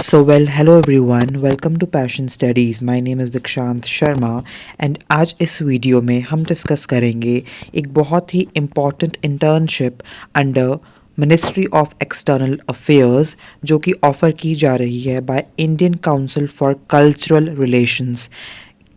Hello everyone, welcome to Passion Studies. My name is Dikshant Sharma and आज इस video में हम discuss करेंगे एक बहुत ही important internship under ministry of external affairs जो कि ऑफ़र की जा रही है by Indian council for cultural relations.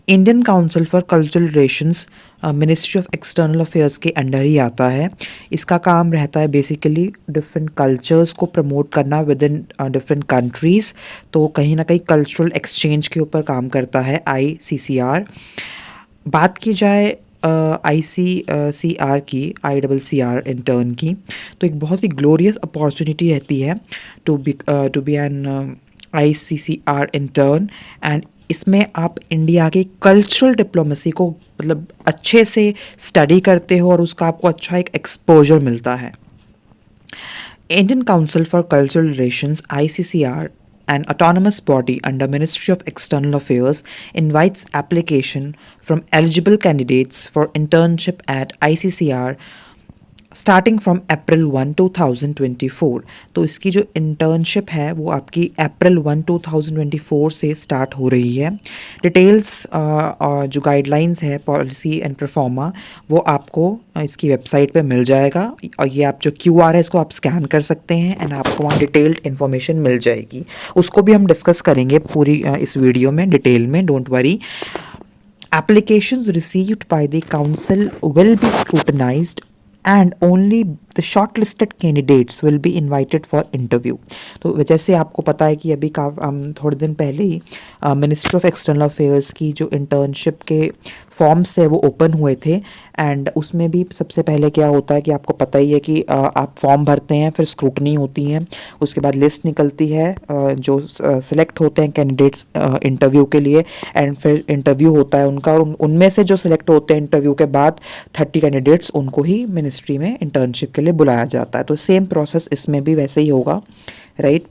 Indian council for cultural relations ministry of external affairs के अंडर ही आता है। इसका काम रहता है बेसिकली डिफरेंट कल्चर्स को प्रमोट करना विद इन डिफरेंट कंट्रीज़। तो कहीं ना कहीं कल्चरल एक्सचेंज के ऊपर काम करता है ICCR। बात की जाए ICCR की, ICCR इंटर्न की, तो एक बहुत ही ग्लोरियस अपॉर्चुनिटी रहती है to be an ICCR intern. And इसमें आप इंडिया के कल्चरल डिप्लोमेसी को मतलब अच्छे से स्टडी करते हो और उसका आपको अच्छा एक एक्सपोजर मिलता है। Indian Council for Cultural Relations ICCR, an autonomous body under Ministry of External Affairs, invites application from eligible candidates for internship at ICCR starting from April 1, 2024। तो इसकी जो इंटर्नशिप है वो आपकी April 1, 2024 से स्टार्ट हो रही है। डिटेल्स जो गाइडलाइंस है पॉलिसी एंड परफॉर्मा वो आपको इसकी वेबसाइट पे मिल जाएगा और ये आप जो QR है इसको आप स्कैन कर सकते हैं एंड आपको वहाँ डिटेल्ड इन्फॉर्मेशन मिल जाएगी। उसको भी हम डिस्कस करेंगे पूरी इस वीडियो में डिटेल में, don't worry. Applications received by the council will be scrutinized and only the shortlisted candidates will be invited for interview। तो जैसे आपको पता है कि अभी थोड़े दिन पहले ही मिनिस्ट्री ऑफ एक्सटर्नल अफेयर्स की जो इंटर्नशिप के फॉर्म्स थे वो ओपन हुए थे। एंड उसमें भी सबसे पहले क्या होता है कि आपको पता ही है कि आप फॉर्म भरते हैं, फिर स्क्रूटनी होती है, उसके बाद लिस्ट निकलती है, जो सिलेक्ट होते हैं कैंडिडेट्स इंटरव्यू के लिए, एंड फिर इंटरव्यू होता है उनका और उनमें से जो सिलेक्ट होते हैं इंटरव्यू के बाद 30 कैंडिडेट्स उनको ही मिनिस्ट्री में इंटर्नशिप के लिए बुलाया जाता है। तो सेम प्रोसेस इसमें भी वैसे ही होगा, राइट।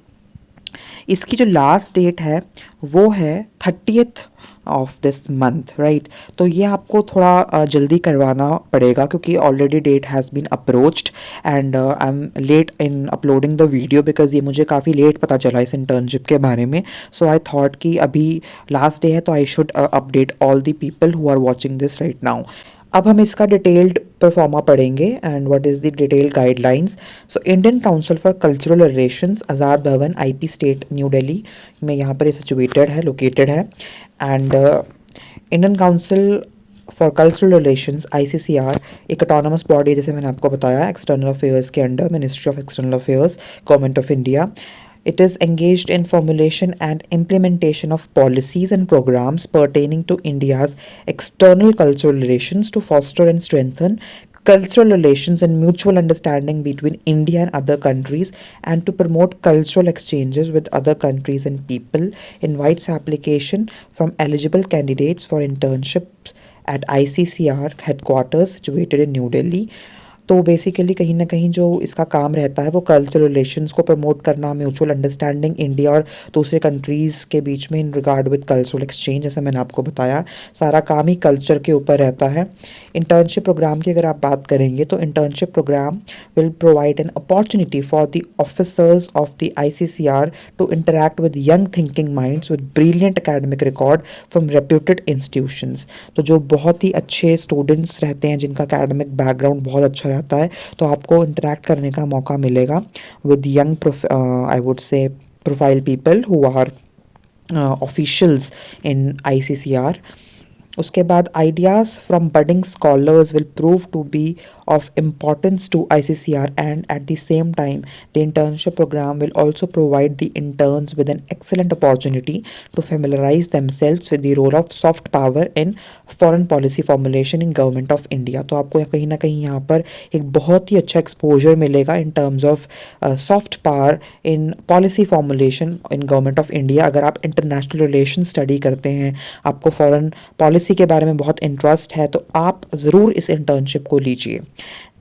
इसकी जो लास्ट डेट है वो है 30th of this month, right. तो ये आपको थोड़ा जल्दी करवाना पड़ेगा क्योंकि already date has been approached and I am late in uploading the video because ये मुझे काफ़ी लेट पता चला इस इंटर्नशिप के बारे में। सो आई थॉट कि अभी लास्ट डे है तो I should update all the people who are watching this right now. अब हम इसका डिटेल्ड परफॉर्मा पढ़ेंगे and what is the detailed guidelines. So Indian council for cultural relations, Azad Bhavan, IP state, new Delhi में यहाँ पर situated है, लोकेटेड है। And Indian council for cultural relations ICCR एक ऑटोनमस बॉडी, जैसे मैंने आपको बताया, एक्सटर्नल अफेयर्स के under, ministry of external affairs, government of India. It is engaged in formulation and implementation of policies and programs pertaining to India's external cultural relations to foster and strengthen cultural relations and mutual understanding between India and other countries and to promote cultural exchanges with other countries and people. Invites application from eligible candidates for internships at ICCR headquarters situated in New Delhi। तो basically कहीं ना कहीं जो इसका काम रहता है वो कल्चरल रिलेशंस को प्रमोट करना, म्यूचुअल अंडरस्टैंडिंग इंडिया और दूसरे कंट्रीज़ के बीच में in regard with cultural exchange, जैसे मैंने आपको बताया सारा काम ही कल्चर के ऊपर रहता है। इंटर्नशिप प्रोग्राम की अगर आप बात करेंगे तो internship program will provide an opportunity for the officers of the ICCR to interact with young thinking minds with brilliant academic record from reputed institutions. तो जो बहुत ही अच्छे स्टूडेंट्स रहते हैं जिनका एकेडमिक बैकग्राउंड बहुत अच्छा रहता है तो आपको इंटरैक्ट करने का मौका मिलेगा with young I would say profile people who are officials in ICCR। उसके बाद ideas from budding scholars will prove to be of importance to ICCR, and at the same time the internship program will also provide the interns with an excellent opportunity to familiarize themselves with the role of soft power in foreign policy formulation in government of India। तो आपको कहीं ना कहीं यहाँ पर एक बहुत ही अच्छा एक्सपोजर मिलेगा in terms of soft power in policy formulation in government of India. अगर आप इंटरनेशनल रिलेशन स्टडी करते हैं, आपको फॉरेन पॉलिसी के बारे में बहुत इंटरेस्ट है तो आप ज़रूर इस इंटर्नशिप को लीजिए।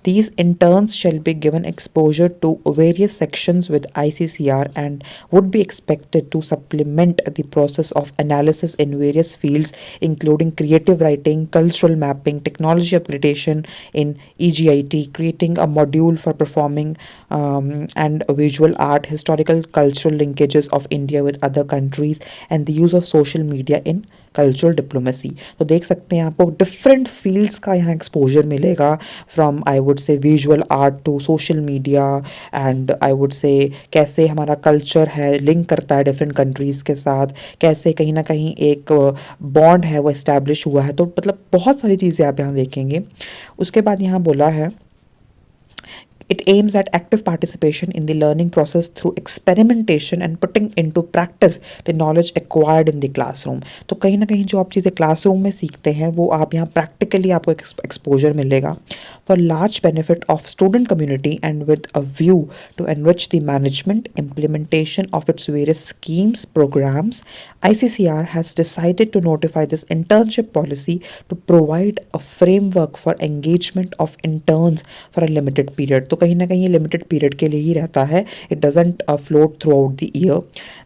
These interns shall be given exposure to various sections with ICCR and would be expected to supplement the process of analysis in various fields, including creative writing, cultural mapping, technology application in EGIT, creating a module for performing and visual art, historical cultural linkages of India with other countries, and the use of social media in cultural diplomacy. तो देख सकते हैं आपको different fields का यहाँ exposure मिलेगा, from I would say visual art to social media, and I would say कैसे हमारा कल्चर है लिंक करता है डिफरेंट कंट्रीज़ के साथ, कैसे कहीं ना कहीं एक बॉन्ड है वो इस्टेब्लिश हुआ है। तो मतलब बहुत सारी चीज़ें आप यहाँ देखेंगे। उसके बाद यहाँ बोला है it aims at active participation in the learning process through experimentation and putting into practice the knowledge acquired in the classroom। तो कहीं ना कहीं जो आप चीज़ें क्लासरूम में सीखते हैं वो आप यहाँ प्रैक्टिकली आपको एक्सपोजर मिलेगा। For large benefit of student community and with a view to enrich the management implementation of its various schemes programs, ICCR has decided to notify this internship policy to provide a framework for engagement of interns for a limited period। तो कहीं ना कहीं limited period के लिए ही रहता है, it doesn't float through out the year.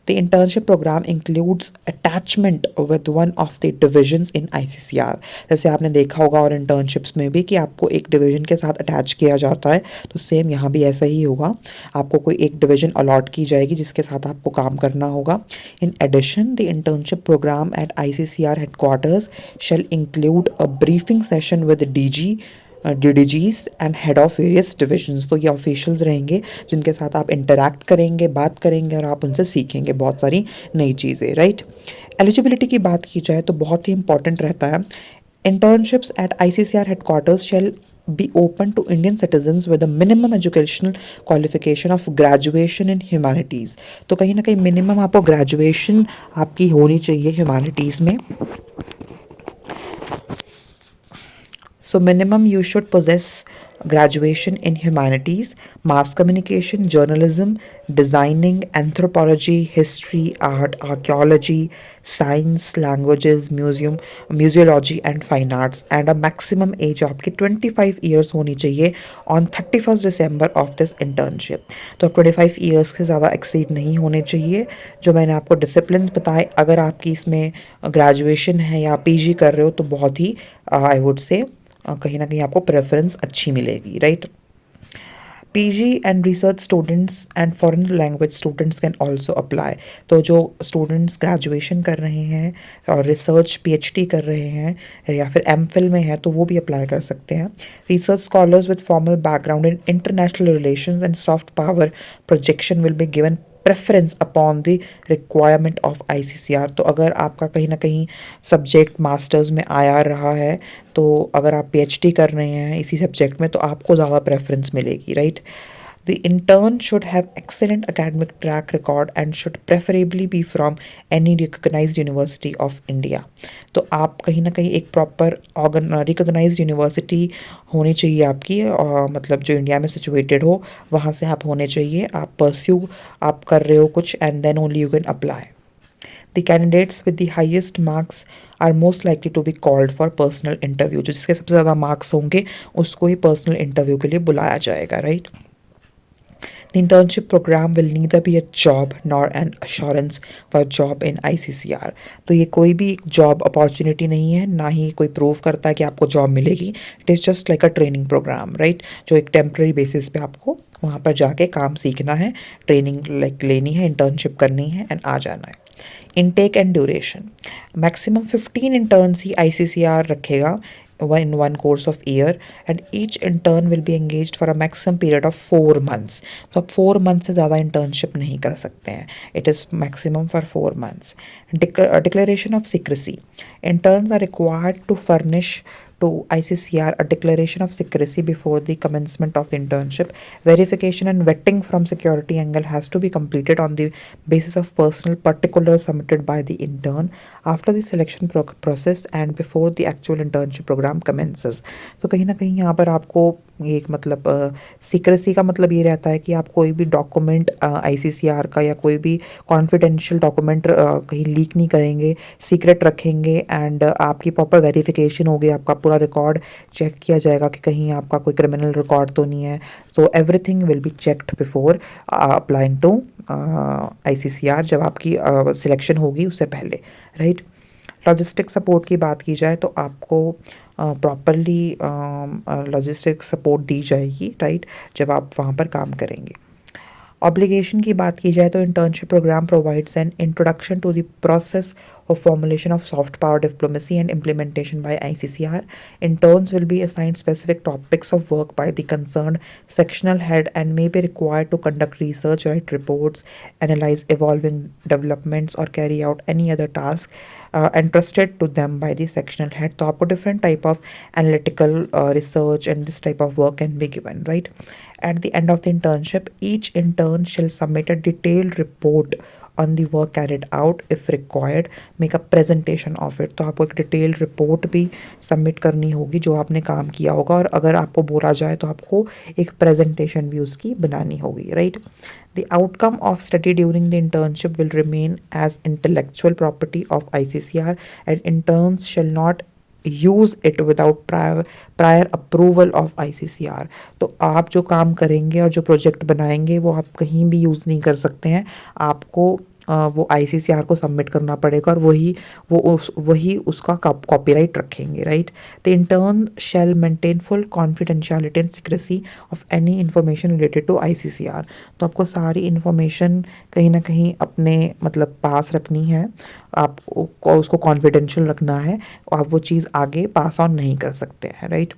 The internship program includes attachment with one of the divisions in ICCR। जैसे आपने देखा होगा और इंटर्नशिप्स में भी कि आपको एक डिवीजन के साथ अटैच किया जाता है, तो सेम यहाँ भी ऐसा ही होगा। आपको कोई एक डिवीजन अलॉट की जाएगी जिसके साथ आपको काम करना होगा। In addition the internship program at ICCR headquarters shall include a briefing session with DG DDGs and head of various divisions. तो ये ऑफिशियल्स रहेंगे जिनके साथ आप इंटरैक्ट करेंगे, बात करेंगे और आप उनसे सीखेंगे बहुत सारी नई चीज़ें, राइट। एलिजिबिलिटी की बात की जाए तो बहुत ही इंपॉर्टेंट रहता है। Internships at ICCR headquarters shall be open to Indian citizens with a minimum educational qualification of graduation in humanities। तो कहीं ना कहीं मिनिमम आपको ग्रेजुएशन आपकी होनी चाहिए ह्यूमैनिटीज़ में। So minimum you should possess graduation in humanities, mass communication, journalism, designing, anthropology, history, art, archaeology, science, languages, museology and fine arts, and a maximum age आपकी 25 years होनी चाहिए on 31st December of this internship। तो 25 years से ज़्यादा exceed नहीं होने चाहिए। जो मैंने आपको डिसिप्लिन्स बताए, अगर आपकी इसमें ग्रेजुएशन है या PG कर रहे हो तो बहुत ही आई वुड से कहीं ना कहीं आपको प्रेफरेंस अच्छी मिलेगी, right. PG and research students and foreign language students can also apply. तो जो स्टूडेंट्स ग्रेजुएशन कर रहे हैं और रिसर्च PhD कर रहे हैं या फिर MPhil में है तो वो भी अप्लाई कर सकते हैं। Research scholars with formal background in international relations and soft power projection will be given preference upon the requirement of ICCR। तो अगर आपका कहीं ना कहीं सब्जेक्ट मास्टर्स में IR रहा है, तो अगर आप PhD कर रहे हैं इसी सब्जेक्ट में तो आपको ज़्यादा प्रेफरेंस मिलेगी, right. The intern should have excellent academic track record and should preferably be from any recognized university of India। तो आप कहीं ना कहीं एक प्रॉपर रिकॉग्नाइज्ड यूनिवर्सिटी होनी चाहिए आपकी, मतलब जो इंडिया में सिचुएटेड हो वहाँ से आप होने चाहिए। आप परस्यू आप कर रहे हो कुछ and then only you can apply. The candidates with the highest marks are most likely to be called for personal interview। जो जिसके सबसे ज़्यादा मार्क्स होंगे उसको ही पर्सनल इंटरव्यू के लिए बुलाया जाएगा, right. The internship program will neither be a job nor an assurance for job in ICCR। तो ये कोई भी जॉब अपॉर्चुनिटी नहीं है, ना ही कोई प्रूव करता है कि आपको जॉब मिलेगी। It is just like a training program, right, जो एक टेम्प्रेरी बेसिस पे आपको वहाँ पर जाके काम सीखना है, ट्रेनिंग लाइक लेनी है, इंटर्नशिप करनी है एंड आ जाना है। Intake and duration, maximum 15 interns he ICCR रखेगा in one course of year, and each intern will be engaged for a maximum period of 4 months। तो आप 4 months से ज़्यादा internship नहीं कर सकते हैं। It is maximum for 4 months। Declaration of secrecy, interns are required to furnish to ICCR a declaration of secrecy before the commencement of the internship। Verification and vetting from security angle has to be completed on the basis of personal particulars submitted by the intern after the selection process and before the actual internship program commences। तो कहीं ना कहीं यहाँ पर आपको एक मतलब secrecy का मतलब ये रहता है कि आप कोई भी डॉक्यूमेंट आईसीसीआर का या कोई भी कॉन्फिडेंशियल डॉक्यूमेंट कहीं लीक नहीं करेंगे, सीक्रेट रखेंगे एंड आपकी प्रॉपर वेरिफिकेशन होगी, आपका पूरा रिकॉर्ड चेक किया जाएगा कि कहीं आपका कोई क्रिमिनल रिकॉर्ड तो नहीं है। So everything will be checked before applying to ICCR, जब आपकी सिलेक्शन होगी उससे पहले, राइट। लॉजिस्टिक सपोर्ट की बात की जाए तो आपको प्रॉपरली लॉजिस्टिक सपोर्ट दी जाएगी, राइट, जब आप वहाँ पर काम करेंगे। ऑब्लिगेशन की बात की जाए तो internship program provides an introduction to the process of formulation of soft power diplomacy and implementation by ICCR. Interns will be assigned specific topics of work by the concerned sectional head and may be required to conduct research, write reports, analyze evolving developments, or carry out any other task entrusted to them by the sectional head. तो आपको different type of analytical research and this type of work can be given, right? At the end of the internship, each intern shall submit a detailed report on the work carried out. If required, make a presentation of it. तो आपको एक detailed report भी submit करनी होगी जो आपने काम किया होगा, और अगर आपको बोला जाए तो आपको एक प्रेजेंटेशन भी उसकी बनानी होगी, right. The outcome of study during the internship will remain as intellectual property of ICCR, and interns shall not use it without prior approval of ICCR. तो आप जो काम करेंगे और जो प्रोजेक्ट बनाएंगे वो आप कहीं भी यूज़ नहीं कर सकते हैं, आपको वो आईसीसीआर को सबमिट करना पड़ेगा, और वही उसका कॉपीराइट रखेंगे, right. The intern shall maintain full confidentiality and secrecy of any information related to ICCR. तो आपको सारी इंफॉर्मेशन कहीं ना कहीं अपने मतलब पास रखनी है, आपको उसको कॉन्फिडेंशियल रखना है, और आप वो चीज़ आगे पास ऑन नहीं कर सकते हैं, right.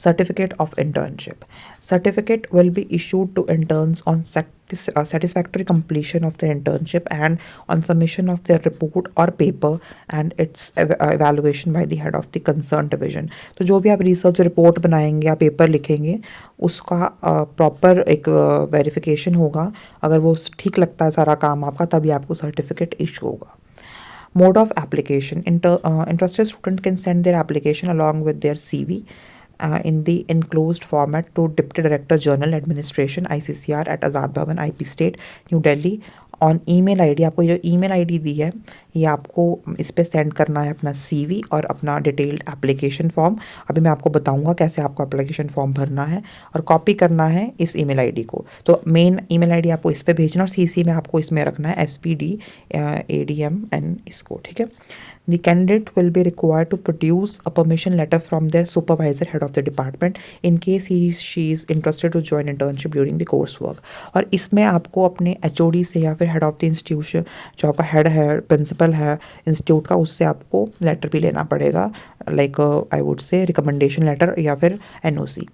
Certificate of internship. Certificate will be issued to interns on satisfactory completion of their internship and on submission of their report or paper and its evaluation by the head of the concerned division. तो जो भी आप research report बनाएंगे या paper लिखेंगे उसका proper एक verification होगा, अगर वो ठीक लगता है सारा काम आपका तभी आपको सर्टिफिकेट इशू होगा। Mode of application. Interested students can send their application along with their CV in the enclosed format to Deputy Director Journal Administration ICCR at Azad Bhavan IP State New Delhi on email ID. आपको जो email ID दी है ये आपको इस पे send करना है अपना सीवी और अपना डिटेल्ड एप्लीकेशन फॉर्म। अभी मैं आपको बताऊंगा कैसे आपको एप्लीकेशन फॉर्म भरना है, और कॉपी करना है इस ईमेल आईडी को। तो मेन ईमेल आईडी आपको इस पे भेजना, और सीसी में आपको इसमें रखना है SPD ADM एन इसको, ठीक है। The candidate will be required to produce a permission letter from their supervisor, head of the department, in case she is interested to join internship during the coursework. और इसमें आपको अपने HOD से या फिर हेड ऑफ द इंस्टीट्यूशन, जो आपका head है, प्रिंसिपल है इंस्टीट्यूट का, उससे आपको लेटर भी लेना पड़ेगा, like I would say recommendation letter या फिर NOC।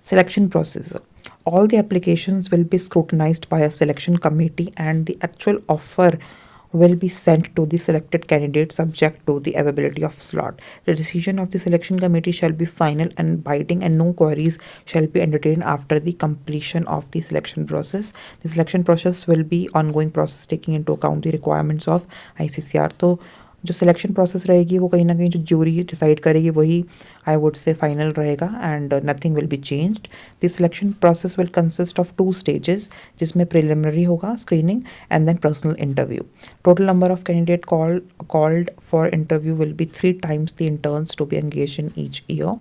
Selection process. All the applications will be scrutinized by a selection committee and the actual offer will be sent to the selected candidate subject to the availability of slot. The decision of the selection committee shall be final and binding, and no queries shall be entertained after the completion of the selection process. The selection process will be ongoing process taking into account the requirements of ICCR. तो जो selection process रहेगी वो कहीं ना कहीं जो jury decide करेगी वही आई वुड से फाइनल रहेगा, and nothing will be changed. The selection process will consist of 2 stages, जिसमें प्रिलिमिनरी होगा screening and then personal interview. Total number of candidate called for interview will be 3 times the interns to be engaged in each year.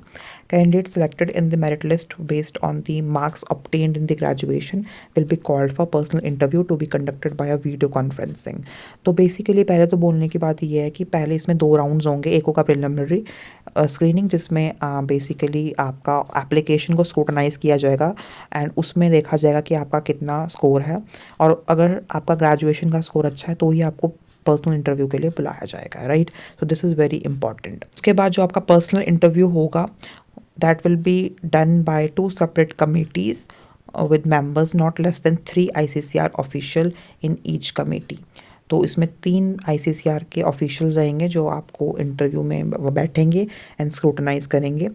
Candidates selected in the merit list based on the marks obtained in the graduation will be called for personal interview to be conducted by a video conferencing. तो basically पहले तो बोलने की बात ये है कि पहले इसमें 2 राउंड्स होंगे, एक होगा प्रिलिमिनरी स्क्रीनिंग जिसमें बेसिकली आपका एप्लीकेशन को स्क्रूटनाइज किया जाएगा एंड उसमें देखा जाएगा कि आपका कितना स्कोर है, और अगर आपका ग्रेजुएशन का स्कोर अच्छा है तो ही आपको पर्सनल इंटरव्यू के लिए बुलाया जाएगा, right. So this is very important. उसके बाद जो आपका पर्सनल इंटरव्यू होगा that will be done by 2 separate committees with members not less than 3 ICCR official in each committee. तो इसमें 3 आईसीसीआर के ऑफिशियल्स रहेंगे जो आपको इंटरव्यू में बैठेंगे एंड स्क्रूटनाइज करेंगे.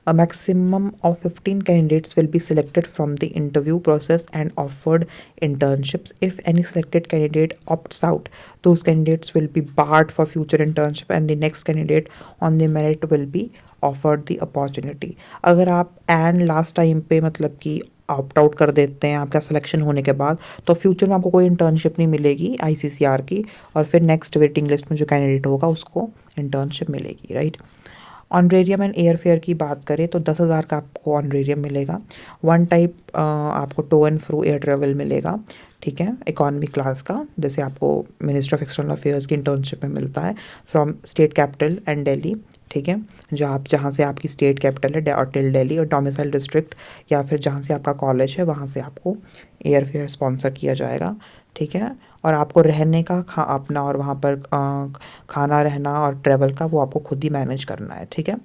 A maximum of 15 candidates will be selected from the interview process and offered internships. If any selected candidate opts out, those candidates will be barred for future internship and the next candidate on the merit will be offered the opportunity. अगर आप and last time पे मतलब कि opt out कर देते हैं आपका selection होने के बाद, तो फ्यूचर में आपको कोई इंटर्नशिप नहीं मिलेगी आईसीसीआर की, और फिर नेक्स्ट वेटिंग लिस्ट में जो कैंडिडेट होगा उसको इंटर्नशिप मिलेगी, right. Honorarium and air fare की बात करें तो 10,000 का आपको ऑनरेरियम मिलेगा. वन टाइप आपको to and fro air travel मिलेगा, ठीक है, इकॉनमी क्लास का, जैसे आपको मिनिस्ट्री ऑफ एक्सटर्नल अफेयर्स की इंटर्नशिप में मिलता है from state capital and Delhi, ठीक है, जहाँ से आपकी स्टेट कैपिटल है और टिल दिल्ली, और डोमिसाइल डिस्ट्रिक्ट या फिर जहाँ से आपका कॉलेज है वहाँ से आपको एयर फेयर स्पॉन्सर किया जाएगा, ठीक है. और आपको रहने का अपना और वहाँ पर खाना रहना और ट्रैवल का वो आपको खुद ही मैनेज करना है, ठीक है.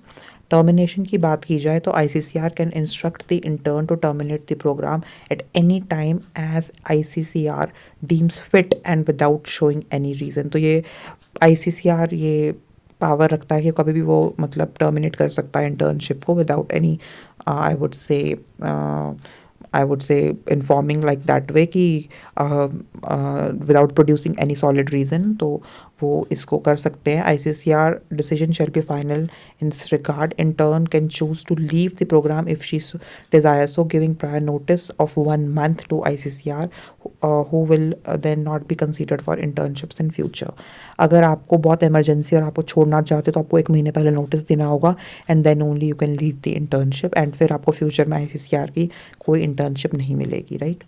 टर्मिनेशन की बात की जाए तो ICCR can instruct the intern to terminate the programme at any time as ICCR deems fit and without showing any reason. तो ये आईसीसीआर ये पावर रखता है कि कभी भी वो मतलब टर्मिनेट कर सकता है इंटर्नशिप को without any I would say informing like that way कि without producing any solid reason, तो वो इसको कर सकते हैं. ICCR decision shall be final in this regard. Intern can choose to leave the program if she desires so, giving prior notice of 1 month to ICCR who will then not be considered for internships in future. अगर आपको बहुत emergency और आपको छोड़ना चाहते हो तो आपको 1 महीने पहले नोटिस देना होगा and then only you can leave the internship, and फिर आपको फ्यूचर में आईसीसीआर की कोई इंटर्नशिप नहीं मिलेगी, राइट.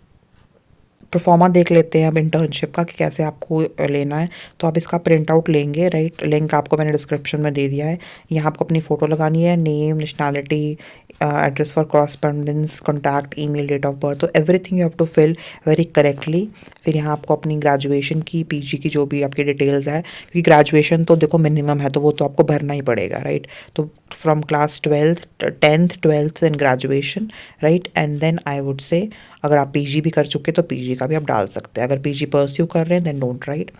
परफॉर्मा देख लेते हैं अब इंटर्नशिप का कि कैसे आपको लेना है. तो आप इसका प्रिंट आउट लेंगे, राइट. लिंक आपको मैंने डिस्क्रिप्शन में दे दिया है. यहाँ आपको अपनी फ़ोटो लगानी है, name, nationality, address for correspondence, contact, email, date of birth, तो everything you have to fill very correctly. फिर यहाँ आपको अपनी ग्रेजुएशन की, पीजी की जो भी आपकी डिटेल्स है, क्योंकि ग्रेजुएशन तो देखो मिनिमम है तो वो तो आपको भरना ही पड़ेगा, राइट. तो from class 10th 12th and graduation, right. And then I would say अगर आप पीजी भी कर चुके तो पीजी का भी आप डाल सकते हैं. अगर पीजी परस्यू कर रहे हैं देन डोंट राइट.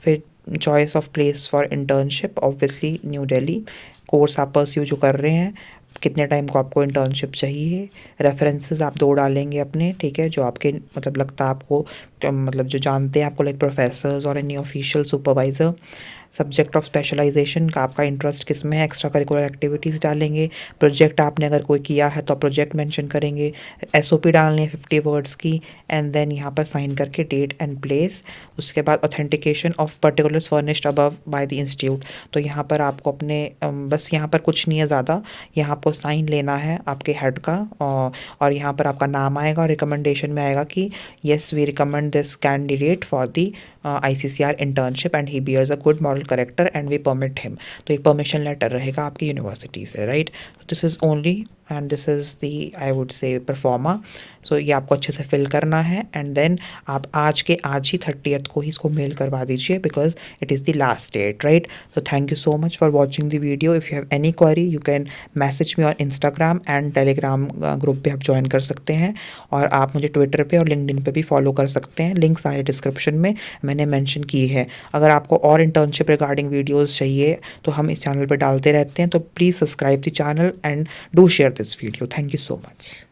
फिर choice of place for internship, obviously new Delhi. Course आप परस्यू जो कर रहे हैं, कितने टाइम को आपको इंटर्नशिप चाहिए. रेफरेंसेस आप 2 डालेंगे अपने, ठीक है, जो आपके मतलब लगता है आपको मतलब जो जानते हैं आपको, लाइक प्रोफेसर्स और any official supervisor. Subject of specialisation का आपका इंटरेस्ट किस में है, एक्स्ट्रा करिकुलर एक्टिविटीज़ डालेंगे. प्रोजेक्ट आपने अगर कोई किया है तो प्रोजेक्ट मेंशन करेंगे. एसओपी डालनी है 50 वर्ड्स की, एंड देन यहाँ पर साइन करके डेट एंड प्लेस. उसके बाद authentication of particulars furnished above by the institute. तो यहाँ पर आपको अपने बस यहाँ पर कुछ नहीं है ज़्यादा, यहाँ आपको साइन लेना है आपके हेड का, और यहाँ पर आपका नाम आएगा और रिकमेंडेशन में आएगा कि yes we recommend this candidate for the ICCR internship and he bears a good moral character and we permit him. तो एक परमिशन लेटर रहेगा आपकी यूनिवर्सिटी से, right. This is only and this is the I would say proforma. सो ये आपको अच्छे से फिल करना है एंड देन आप आज ही 30th को ही इसको मेल करवा दीजिए because it is the last date, right. So thank you so much for watching the video. If you have any query you can message me on Instagram and Telegram group पे आप join कर सकते हैं, और आप मुझे Twitter पे और लिंक्डइन पे भी फॉलो कर सकते हैं. लिंक सारे डिस्क्रिप्शन में मैंने मेंशन की है. अगर आपको और इंटर्नशिप रिगार्डिंग वीडियोस चाहिए तो हम इस चैनल पे डालते रहते हैं, तो please subscribe the channel and do share this video. Thank you so much.